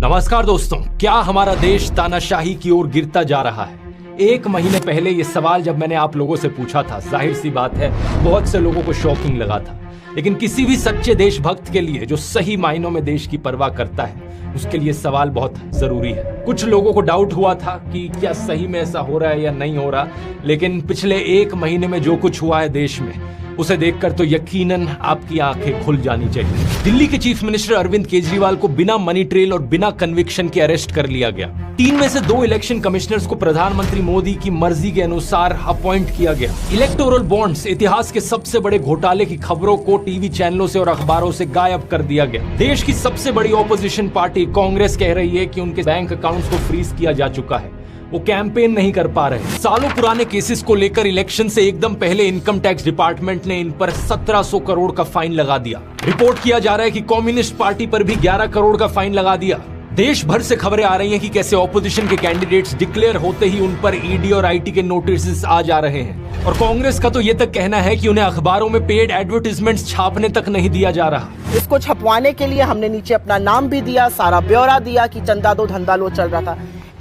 नमस्कार दोस्तों, क्या हमारा देश तानाशाही की ओर गिरता जा रहा है? एक महीने पहले ये सवाल जब मैंने आप लोगों से पूछा था, जाहिर सी बात है बहुत से लोगों को शॉकिंग लगा था। लेकिन किसी भी सच्चे देशभक्त के लिए जो सही मायनों में देश की परवाह करता है, उसके लिए सवाल बहुत जरूरी है। कुछ लोगों को डाउट हुआ था कि क्या सही में ऐसा हो रहा है या नहीं हो रहा, लेकिन पिछले एक महीने में जो कुछ हुआ है देश में, उसे देखकर तो यकीनन आपकी आंखें खुल जानी चाहिए। दिल्ली के चीफ मिनिस्टर अरविंद केजरीवाल को बिना मनी ट्रेल और बिना कन्विक्शन के अरेस्ट कर लिया गया। 3 में से 2 इलेक्शन कमिश्नर्स को प्रधानमंत्री मोदी की मर्जी के अनुसार अपॉइंट किया गया। इलेक्टोरल बॉन्ड्स, इतिहास के सबसे बड़े घोटाले की खबरों को टीवी चैनलों से और अखबारों से गायब कर दिया गया। देश की सबसे बड़ी ऑपोजिशन पार्टी कांग्रेस कह रही है कि उनके बैंक अकाउंट्स को फ्रीज किया जा चुका है, वो कैंपेन नहीं कर पा रहे। सालों पुराने केसेस को लेकर इलेक्शन से एकदम पहले इनकम टैक्स डिपार्टमेंट ने इन पर 1700 करोड़ का फाइन लगा दिया। रिपोर्ट किया जा रहा है कि कम्युनिस्ट पार्टी पर भी 11 करोड़ का फाइन लगा दिया। देश भर से खबरें आ रही हैं कि कैसे ऑपोजिशन के कैंडिडेट्स डिक्लेयर होते ही उन पर ईडी और आईटी के नोटिस आ जा रहे हैं। और कांग्रेस का तो ये तक कहना है कि उन्हें अखबारों में पेड एडवर्टाइजमेंट्स छापने तक नहीं दिया जा रहा। इसको छपवाने के लिए हमने नीचे अपना नाम भी दिया, सारा ब्यौरा दिया कि चंदा दो धंधा लो चल रहा था।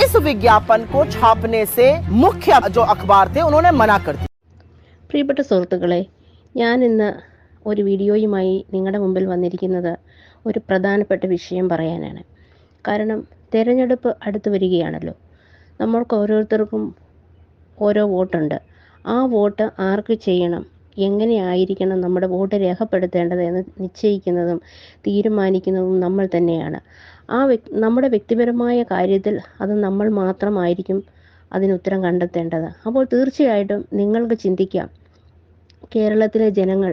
इस विज्ञापन को छापने से मुख्य जो अखबार थे उन्होंने मना कर दिया। പ്രിയപ്പെട്ട സുഹൃത്തുക്കളെ, ഞാൻ ഇന്ന് ഒരു വീഡിയോയുമായി നിങ്ങളുടെ മുമ്പിൽ വന്നിരിക്കുന്നത് ഒരു പ്രധാനപ്പെട്ട വിഷയം പറയാനാണ്. കാരണം തിരഞ്ഞെടുപ്പ് അടുത്ത് വരികയാണല്ലോ. നമ്മൾക്ക് ഓരോരുത്തർക്കും ഓരോ വോട്ടുണ്ട്. ആ വോട്ട് ആർക്ക് ചെയ്യണം, എങ്ങനെയായിരിക്കണം നമ്മുടെ വോട്ട് രേഖപ്പെടുത്തേണ്ടത് എന്ന് നിശ്ചയിക്കുന്നതും തീരുമാനിക്കുന്നതും നമ്മൾ തന്നെയാണ്. നമ്മുടെ വ്യക്തിപരമായ കാര്യത്തിൽ അത് നമ്മൾ മാത്രമായിരിക്കും അതിനുത്തരം കണ്ടെത്തേണ്ടത്. അപ്പോൾ തീർച്ചയായിട്ടും നിങ്ങൾക്ക് ചിന്തിക്കാം, കേരളത്തിലെ ജനങ്ങൾ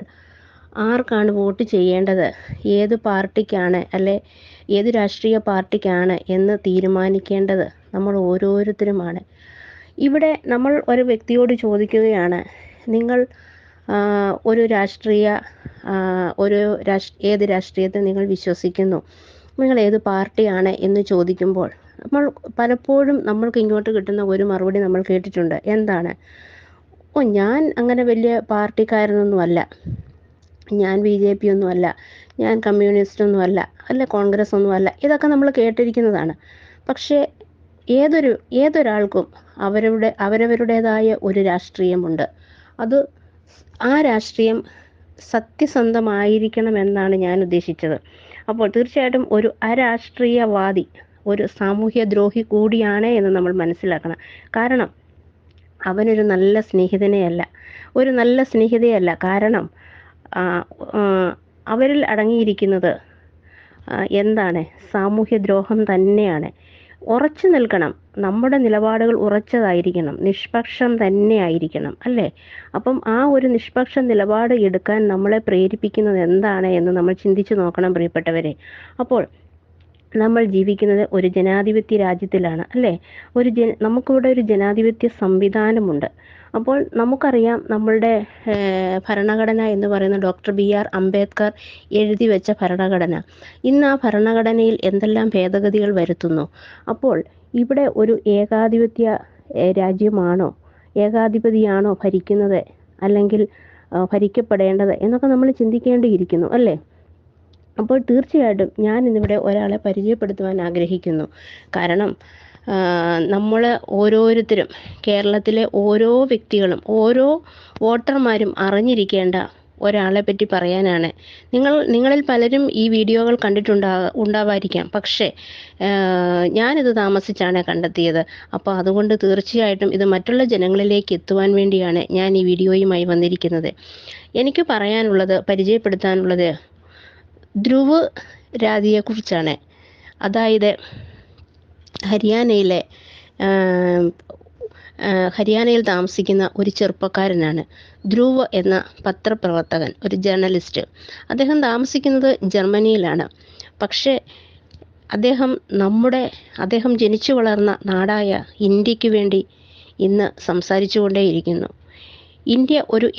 ആർക്കാണ് വോട്ട് ചെയ്യേണ്ടത്, ഏത് പാർട്ടിക്കാണ് അല്ലെ ഏത് രാഷ്ട്രീയ പാർട്ടിക്കാണ് എന്ന് തീരുമാനിക്കേണ്ടത് നമ്മൾ ഓരോരുത്തരുമാണ്. ഇവിടെ നമ്മൾ ഒരു വ്യക്തിയോട് ചോദിക്കുകയാണ്, നിങ്ങൾ ഏത് രാഷ്ട്രീയത്തെ നിങ്ങൾ വിശ്വസിക്കുന്നു, നിങ്ങൾ ഏത് പാർട്ടിയാണ് എന്ന് ചോദിക്കുമ്പോൾ നമ്മൾ പലപ്പോഴും നമ്മൾക്ക് ഇങ്ങോട്ട് കിട്ടുന്ന ഒരു മറുപടി നമ്മൾ കേട്ടിട്ടുണ്ട്. എന്താണ്? ഞാൻ അങ്ങനെ വലിയ പാർട്ടിക്കാരനൊന്നുമല്ല, ഞാൻ BJP ഒന്നുമല്ല, ഞാൻ കമ്മ്യൂണിസ്റ്റൊന്നുമല്ല, അല്ല കോൺഗ്രസ് ഒന്നുമല്ല. ഇതൊക്കെ നമ്മൾ കേട്ടിരിക്കുന്നതാണ്. പക്ഷേ ഏതൊരാൾക്കും അവരവരുടേതായ ഒരു രാഷ്ട്രീയമുണ്ട്. ആ രാഷ്ട്രീയം സത്യസന്ധമായിരിക്കണമെന്നാണ് ഞാൻ ഉദ്ദേശിച്ചത്. അപ്പോൾ തീർച്ചയായിട്ടും ഒരു അരാഷ്ട്രീയവാദി ഒരു സാമൂഹ്യ ദ്രോഹി കൂടിയാണ് എന്ന് നമ്മൾ മനസ്സിലാക്കണം. കാരണം അവനൊരു നല്ല സ്നേഹിതയല്ല. കാരണം അവരിൽ അടങ്ങിയിരിക്കുന്നത് എന്താണ്? സാമൂഹ്യ ദ്രോഹം തന്നെയാണ്. ഉറച്ചു നിൽക്കണം, നമ്മുടെ നിലപാടുകൾ ഉറച്ചതായിരിക്കണം, നിഷ്പക്ഷം തന്നെ ആയിരിക്കണം, അല്ലേ? അപ്പം ആ ഒരു നിഷ്പക്ഷ നിലപാട് എടുക്കാൻ നമ്മളെ പ്രേരിപ്പിക്കുന്നത് എന്താണ് എന്ന് നമ്മൾ ചിന്തിച്ചു നോക്കണം പ്രിയപ്പെട്ടവരെ. അപ്പോൾ നമ്മൾ ജീവിക്കുന്നത് ഒരു ജനാധിപത്യ രാജ്യത്തിലാണ്, അല്ലേ? നമുക്കിവിടെ ഒരു ജനാധിപത്യ സംവിധാനമുണ്ട്. അപ്പോൾ നമുക്കറിയാം, നമ്മളുടെ ഭരണഘടന എന്ന് പറയുന്ന ഡോക്ടർ BR അംബേദ്കർ എഴുതി വെച്ച ഭരണഘടന. ഇന്ന് ആ ഭരണഘടനയിൽ എന്തെല്ലാം ഭേദഗതികൾ വരുത്തുന്നു. അപ്പോൾ ഇവിടെ ഒരു ഏകാധിപത്യ രാജ്യമാണോ, ഏകാധിപതിയാണോ ഭരിക്കുന്നത്, അല്ലെങ്കിൽ ഭരിക്കപ്പെടേണ്ടത് എന്നൊക്കെ നമ്മൾ ചിന്തിക്കേണ്ടിയിരിക്കുന്നു, അല്ലേ? അപ്പോൾ തീർച്ചയായിട്ടും ഞാൻ ഇന്നിവിടെ ഒരാളെ പരിചയപ്പെടുത്തുവാൻ ആഗ്രഹിക്കുന്നു. കാരണം നമ്മൾ ഓരോരുത്തരും, കേരളത്തിലെ ഓരോ വ്യക്തികളും, ഓരോ വോട്ടർമാരും അറിഞ്ഞിരിക്കേണ്ട ഒരാളെ പറ്റി പറയാനാണ്. നിങ്ങളിൽ പലരും ഈ വീഡിയോകൾ ഉണ്ടാവായിരിക്കാം. പക്ഷേ ഞാനിത് താമസിച്ചാണ് കണ്ടെത്തിയത്. അപ്പോൾ അതുകൊണ്ട് തീർച്ചയായിട്ടും ഇത് മറ്റുള്ള ജനങ്ങളിലേക്ക് എത്തുവാൻ വേണ്ടിയാണ് ഞാൻ ഈ വീഡിയോയുമായി വന്നിരിക്കുന്നത്. എനിക്ക് പറയാനുള്ളത്, പരിചയപ്പെടുത്താനുള്ളത് ധ്രുവ് രാധിയെക്കുറിച്ചാണ്. അതായത് ഹരിയാനയിൽ താമസിക്കുന്ന ഒരു ചെറുപ്പക്കാരനാണ് ധ്രുവ് എന്ന പത്രപ്രവർത്തകൻ, ഒരു ജേർണലിസ്റ്റ്. അദ്ദേഹം താമസിക്കുന്നത് ജർമ്മനിയിലാണ്. പക്ഷേ അദ്ദേഹം ജനിച്ചു വളർന്ന നാടായ ഇന്ത്യക്ക് വേണ്ടി ഇന്ന് സംസാരിച്ചു കൊണ്ടേയിരിക്കുന്നു. ഇന്ത്യ ഒരു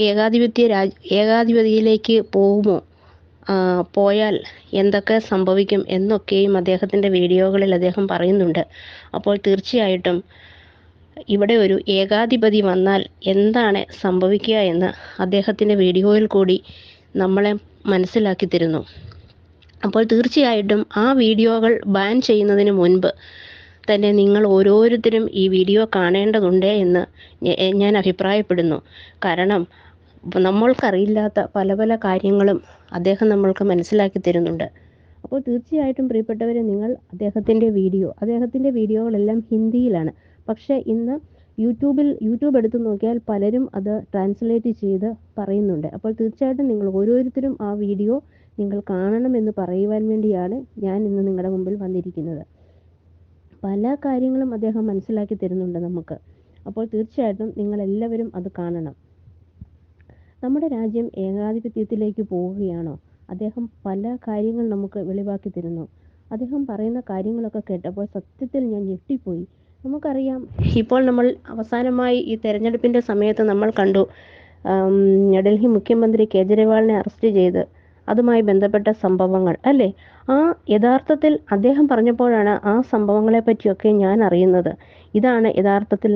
ഏകാധിപതിയിലേക്ക് പോയാൽ എന്തൊക്കെ സംഭവിക്കും എന്നൊക്കെയും അദ്ദേഹത്തിൻ്റെ വീഡിയോകളിൽ അദ്ദേഹം പറയുന്നുണ്ട്. അപ്പോൾ തീർച്ചയായിട്ടും ഇവിടെ ഒരു ഏകാധിപതി വന്നാൽ എന്താണ് സംഭവിക്കുക എന്ന് അദ്ദേഹത്തിൻ്റെ വീഡിയോയിൽ കൂടി നമ്മളെ മനസ്സിലാക്കി തരുന്നു. അപ്പോൾ തീർച്ചയായിട്ടും ആ വീഡിയോകൾ ബാൻ ചെയ്യുന്നതിന് മുൻപ് തന്നെ നിങ്ങൾ ഓരോരുത്തരും ഈ വീഡിയോ കാണേണ്ടതുണ്ട് എന്ന് ഞാൻ അഭിപ്രായപ്പെടുന്നു. കാരണം നമ്മൾക്കറിയില്ലാത്ത പല പല കാര്യങ്ങളും അദ്ദേഹം നമ്മൾക്ക് മനസ്സിലാക്കി തരുന്നുണ്ട്. അപ്പോൾ തീർച്ചയായിട്ടും പ്രിയപ്പെട്ടവരെ, നിങ്ങൾ അദ്ദേഹത്തിൻ്റെ വീഡിയോകളെല്ലാം ഹിന്ദിയിലാണ്. പക്ഷേ ഇന്ന് യൂട്യൂബ് എടുത്തു നോക്കിയാൽ പലരും അത് ട്രാൻസ്ലേറ്റ് ചെയ്ത് പറയുന്നുണ്ട്. അപ്പോൾ തീർച്ചയായിട്ടും നിങ്ങൾ ഓരോരുത്തരും ആ വീഡിയോ നിങ്ങൾ കാണണമെന്ന് പറയുവാൻ വേണ്ടിയാണ് ഞാൻ ഇന്ന് നിങ്ങളുടെ മുമ്പിൽ വന്നിരിക്കുന്നത്. പല കാര്യങ്ങളും അദ്ദേഹം മനസ്സിലാക്കി തരുന്നുണ്ട് നമുക്ക്. അപ്പോൾ തീർച്ചയായിട്ടും നിങ്ങളെല്ലാവരും അത് കാണണം. നമ്മുടെ രാജ്യം ഏകാധിപത്യത്തിലേക്ക് പോവുകയാണോ? അദ്ദേഹം പല കാര്യങ്ങൾ നമുക്ക് വെളിവാക്കി തരുന്നു. അദ്ദേഹം പറയുന്ന കാര്യങ്ങളൊക്കെ കേട്ടപ്പോൾ സത്യത്തിൽ ഞാൻ ഞെട്ടിപ്പോയി. നമുക്കറിയാം, ഇപ്പോൾ നമ്മൾ അവസാനമായി ഈ തെരഞ്ഞെടുപ്പിൻ്റെ സമയത്ത് നമ്മൾ കണ്ടു ഡൽഹി മുഖ്യമന്ത്രി കേജ്രിവാളിനെ അറസ്റ്റ് ചെയ്ത് അതുമായി ബന്ധപ്പെട്ട സംഭവങ്ങൾ അല്ലേ? യഥാർത്ഥത്തിൽ അദ്ദേഹം പറഞ്ഞപ്പോഴാണ് ആ സംഭവങ്ങളെ പറ്റിയൊക്കെ ഞാൻ അറിയുന്നത്. ഇതാണ് യഥാർത്ഥത്തിൽ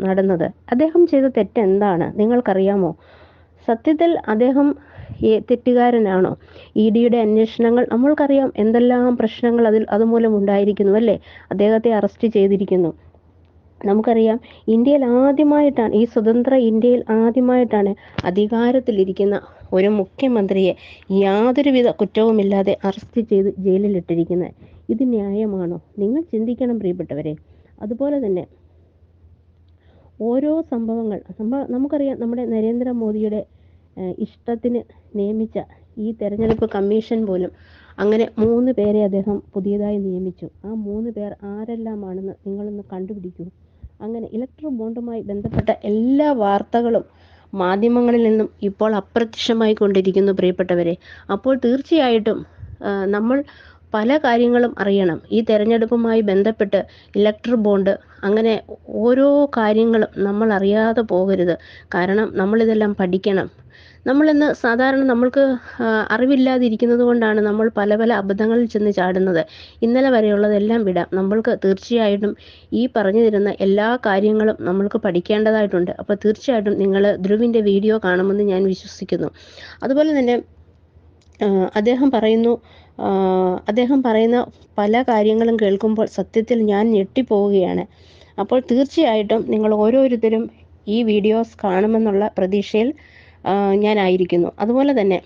നടന്നത്. അദ്ദേഹം ചെയ്ത തെറ്റെന്താണ് നിങ്ങൾക്കറിയാമോ? സത്യത്തിൽ അദ്ദേഹം തെറ്റുകാരനാണോ? EDയുടെ അന്വേഷണങ്ങൾ നമ്മൾക്കറിയാം, എന്തെല്ലാം പ്രശ്നങ്ങൾ അതുമൂലം ഉണ്ടായിരിക്കുന്നു അല്ലേ? അദ്ദേഹത്തെ അറസ്റ്റ് ചെയ്തിരിക്കുന്നു. നമുക്കറിയാം, ഈ സ്വതന്ത്ര ഇന്ത്യയിൽ ആദ്യമായിട്ടാണ് അധികാരത്തിലിരിക്കുന്ന ഒരു മുഖ്യമന്ത്രിയെ യാതൊരുവിധ കുറ്റവുമില്ലാതെ അറസ്റ്റ് ചെയ്ത് ജയിലിലിട്ടിരിക്കുന്നത്. ഇത് ന്യായമാണോ? നിങ്ങൾ ചിന്തിക്കണം പ്രിയപ്പെട്ടവരെ. അതുപോലെ തന്നെ ഓരോ സംഭവങ്ങൾ നമുക്കറിയാം, നമ്മുടെ നരേന്ദ്രമോദിയുടെ ഇഷ്ടത്തിന് നിയമിച്ച ഈ തെരഞ്ഞെടുപ്പ് കമ്മീഷൻ പോലും അങ്ങനെ 3 പേരെ അദ്ദേഹം പുതിയതായി നിയമിച്ചു. ആ 3 പേർ ആരെല്ലാമാണെന്ന് നിങ്ങളൊന്ന് കണ്ടുപിടിക്കൂ. അങ്ങനെ ഇലക്ട്രൽ ബോണ്ടുമായി ബന്ധപ്പെട്ട എല്ലാ വാർത്തകളും മാധ്യമങ്ങളിൽ നിന്നും ഇപ്പോൾ അപ്രത്യക്ഷമായി കൊണ്ടിരിക്കുന്നു പ്രിയപ്പെട്ടവരെ. അപ്പോൾ തീർച്ചയായിട്ടും നമ്മൾ പല കാര്യങ്ങളും അറിയണം. ഈ തെരഞ്ഞെടുപ്പുമായി ബന്ധപ്പെട്ട് ഇലക്ട്രൽ ബോണ്ട് അങ്ങനെ ഓരോ കാര്യങ്ങളും നമ്മൾ അറിയാതെ പോകരുത്. കാരണം നമ്മളിതെല്ലാം പഠിക്കണം. നമ്മളിന്ന് സാധാരണ നമ്മൾക്ക് അറിവില്ലാതിരിക്കുന്നത് കൊണ്ടാണ് നമ്മൾ പല പല അബദ്ധങ്ങളിൽ ചെന്ന് ചാടുന്നത്. ഇന്നലെ വരെയുള്ളതെല്ലാം വിടാം. നമ്മൾക്ക് തീർച്ചയായിട്ടും ഈ പറഞ്ഞു തരുന്ന എല്ലാ കാര്യങ്ങളും നമ്മൾക്ക് പഠിക്കേണ്ടതായിട്ടുണ്ട്. അപ്പോൾ തീർച്ചയായിട്ടും നിങ്ങൾ ധ്രുവിൻ്റെ വീഡിയോ കാണുമെന്ന് ഞാൻ വിശ്വസിക്കുന്നു. അതുപോലെ തന്നെ അദ്ദേഹം പറയുന്ന പല കാര്യങ്ങളും കേൾക്കുമ്പോൾ സത്യത്തിൽ ഞാൻ ഞെട്ടിപ്പോവുകയാണ്. അപ്പോൾ തീർച്ചയായിട്ടും നിങ്ങൾ ഓരോരുത്തരും ഈ വീഡിയോസ് കാണുമെന്നുള്ള പ്രതീക്ഷയിൽ ഞാനായിരിക്കുന്നു. അതുപോലെ തന്നെ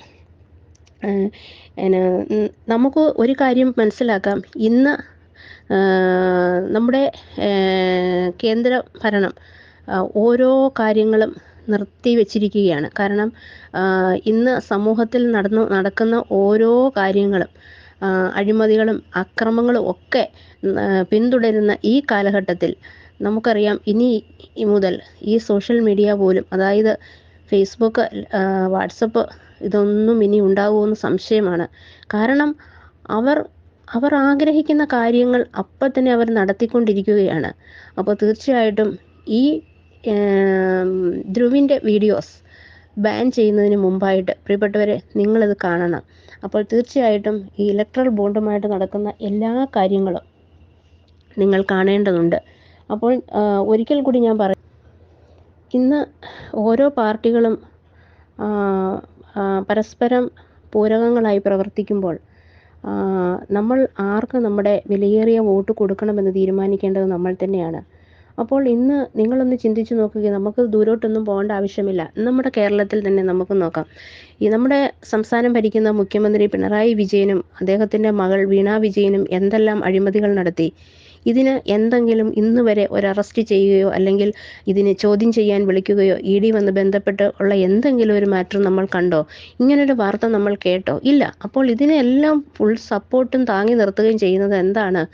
നമുക്ക് ഒരു കാര്യം മനസ്സിലാക്കാം. ഇന്ന് നമ്മുടെ കേന്ദ്ര ഭരണം ഓരോ കാര്യങ്ങളും നിർത്തിവെച്ചിരിക്കുകയാണ്. കാരണം ഇന്ന് സമൂഹത്തിൽ നടക്കുന്ന ഓരോ കാര്യങ്ങളും അഴിമതികളും അക്രമങ്ങളും ഒക്കെ പിന്തുടരുന്ന ഈ കാലഘട്ടത്തിൽ നമുക്കറിയാം, ഇനി മുതൽ ഈ സോഷ്യൽ മീഡിയ പോലും, അതായത് ഫേസ്ബുക്ക്, വാട്സപ്പ്, ഇതൊന്നും ഇനി ഉണ്ടാകുമെന്ന് സംശയമാണ്. കാരണം അവർ ആഗ്രഹിക്കുന്ന കാര്യങ്ങൾ അപ്പം തന്നെ അവർ നടത്തിക്കൊണ്ടിരിക്കുകയാണ്. അപ്പോൾ തീർച്ചയായിട്ടും ഈ ധ്രുവിൻ്റെ വീഡിയോസ് ബാൻ ചെയ്യുന്നതിന് മുമ്പായിട്ട് പ്രിയപ്പെട്ടവരെ നിങ്ങളിത് കാണണം. അപ്പോൾ തീർച്ചയായിട്ടും ഈ ഇലക്ട്രൽ ബോണ്ടുമായിട്ട് നടക്കുന്ന എല്ലാ കാര്യങ്ങളും നിങ്ങൾ കാണേണ്ടതുണ്ട്. അപ്പോൾ ഒരിക്കൽ കൂടി ഞാൻ പറയാം, ഇന്ന് ഓരോ പാർട്ടികളും പരസ്പരം പൂരകങ്ങളായി പ്രവർത്തിക്കുമ്പോൾ നമ്മൾ ആർക്ക് നമ്മുടെ വിലയേറിയ വോട്ട് കൊടുക്കണമെന്ന് തീരുമാനിക്കേണ്ടത് നമ്മൾ തന്നെയാണ്. അപ്പോൾ ഇന്ന് നിങ്ങളൊന്ന് ചിന്തിച്ചു നോക്കുക. നമുക്ക് ദൂരോട്ടൊന്നും പോകേണ്ട ആവശ്യമില്ല. നമ്മുടെ കേരളത്തിൽ തന്നെ നമുക്ക് നോക്കാം. നമ്മുടെ സംസ്ഥാനം ഭരിക്കുന്ന മുഖ്യമന്ത്രി പിണറായി വിജയനും അദ്ദേഹത്തിൻ്റെ മകൾ വീണ വിജയനും എന്തെല്ലാം അഴിമതികൾ നടത്തി. ഇതിന് എന്തെങ്കിലും ഇന്ന് വരെ ഒരു അറസ്റ്റ് ചെയ്യുകയോ അല്ലെങ്കിൽ ഇതിന് ചോദ്യം ചെയ്യാൻ വിളിക്കുകയോ ED വന്ന് ബന്ധപ്പെട്ട് ഉള്ള എന്തെങ്കിലും ഒരു മാറ്റർ നമ്മൾ കണ്ടോ? ഇങ്ങനൊരു വാർത്ത നമ്മൾ കേട്ടോ? ഇല്ല. അപ്പോൾ ഇതിനെല്ലാം ഫുൾ സപ്പോർട്ടും താങ്ങി നിർത്തുകയും ചെയ്യുന്നത് എന്താണ്?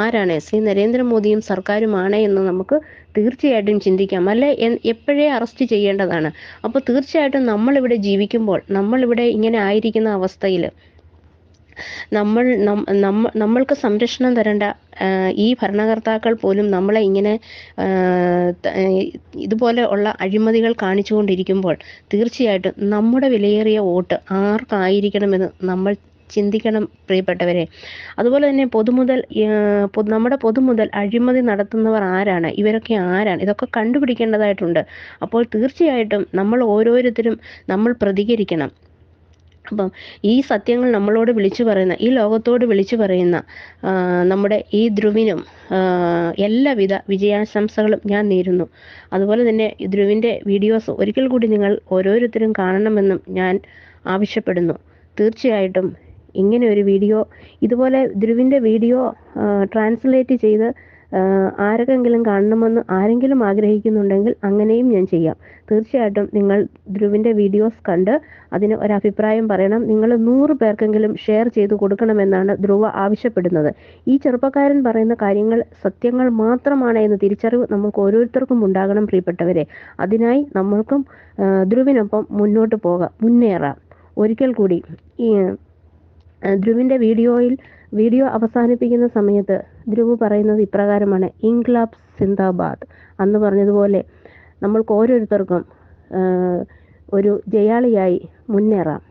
ആരാണ്? ശ്രീ നരേന്ദ്രമോദിയും സർക്കാരുമാണ് എന്ന് നമുക്ക് തീർച്ചയായിട്ടും ചിന്തിക്കാം. അല്ലെ, എപ്പോഴേ അറസ്റ്റ് ചെയ്യേണ്ടതാണ്. അപ്പോൾ തീർച്ചയായിട്ടും നമ്മളിവിടെ ജീവിക്കുമ്പോൾ, നമ്മളിവിടെ ഇങ്ങനെ ആയിരിക്കുന്ന അവസ്ഥയിൽ നമ്മൾക്ക് സംരക്ഷണം തരേണ്ട ഈ ഭരണകർത്താക്കൾ പോലും നമ്മളെ ഇങ്ങനെ ഇതുപോലെ ഉള്ള അഴിമതികൾ കാണിച്ചുകൊണ്ടിരിക്കുമ്പോൾ തീർച്ചയായിട്ടും നമ്മുടെ വിലയേറിയ വോട്ട് ആർക്കായിരിക്കണമെന്ന് നമ്മൾ ചിന്തിക്കണം പ്രിയപ്പെട്ടവരെ. അതുപോലെ തന്നെ നമ്മുടെ പൊതുമുതൽ അഴിമതി നടത്തുന്നവർ ആരാണ്? ഇവരൊക്കെ ആരാണ്? ഇതൊക്കെ കണ്ടുപിടിക്കേണ്ടതായിട്ടുണ്ട്. അപ്പോൾ തീർച്ചയായിട്ടും നമ്മൾ ഓരോരുത്തരും നമ്മൾ പ്രതികരിക്കണം. അപ്പം ഈ സത്യങ്ങൾ നമ്മളോട് വിളിച്ചു പറയുന്ന, ഈ ലോകത്തോട് വിളിച്ചു പറയുന്ന നമ്മുടെ ഈ ധ്രുവിനും എല്ലാവിധ വിജയാശംസകളും ഞാൻ നേരുന്നു. അതുപോലെ തന്നെ ധ്രുവിൻ്റെ വീഡിയോസ് ഒരിക്കൽ കൂടി നിങ്ങൾ ഓരോരുത്തരും കാണണമെന്നും ഞാൻ ആവശ്യപ്പെടുന്നു. തീർച്ചയായിട്ടും ഇങ്ങനെ ഒരു വീഡിയോ, ഇതുപോലെ ധ്രുവിൻ്റെ വീഡിയോ ട്രാൻസ്ലേറ്റ് ചെയ്ത് ആരെങ്കിലും കാണണമെന്ന് ആരെങ്കിലും ആഗ്രഹിക്കുന്നുണ്ടെങ്കിൽ അങ്ങനെയും ഞാൻ ചെയ്യാം. തീർച്ചയായിട്ടും നിങ്ങൾ ധ്രുവിൻ്റെ വീഡിയോസ് കണ്ട് അതിന് ഒരഭിപ്രായം പറയണം. നിങ്ങൾ 100 പേർക്കെങ്കിലും ഷെയർ ചെയ്ത് കൊടുക്കണമെന്നാണ് ധ്രുവ ആവശ്യപ്പെടുന്നത്. ഈ ചെറുപ്പക്കാരൻ പറയുന്ന കാര്യങ്ങൾ സത്യങ്ങൾ മാത്രമാണ് എന്ന തിരിച്ചറിവ് നമുക്ക് ഓരോരുത്തർക്കും ഉണ്ടാകണം പ്രിയപ്പെട്ടവരെ. അതിനായി നമ്മൾക്കും ധ്രുവിനൊപ്പം മുന്നോട്ട് മുന്നേറാം. ഒരിക്കൽ കൂടി ഈ ധ്രുവിൻ്റെ വീഡിയോ അവസാനിപ്പിക്കുന്ന സമയത്ത് ധ്രുവ് പറയുന്നത് ഇപ്രകാരമാണ്: ഇൻക്ലാബ് സിന്ദാബാദ്. അന്ന് പറഞ്ഞതുപോലെ നമ്മൾക്ക് ഓരോരുത്തർക്കും ഒരു ജയാളിയായി മുന്നേറാം.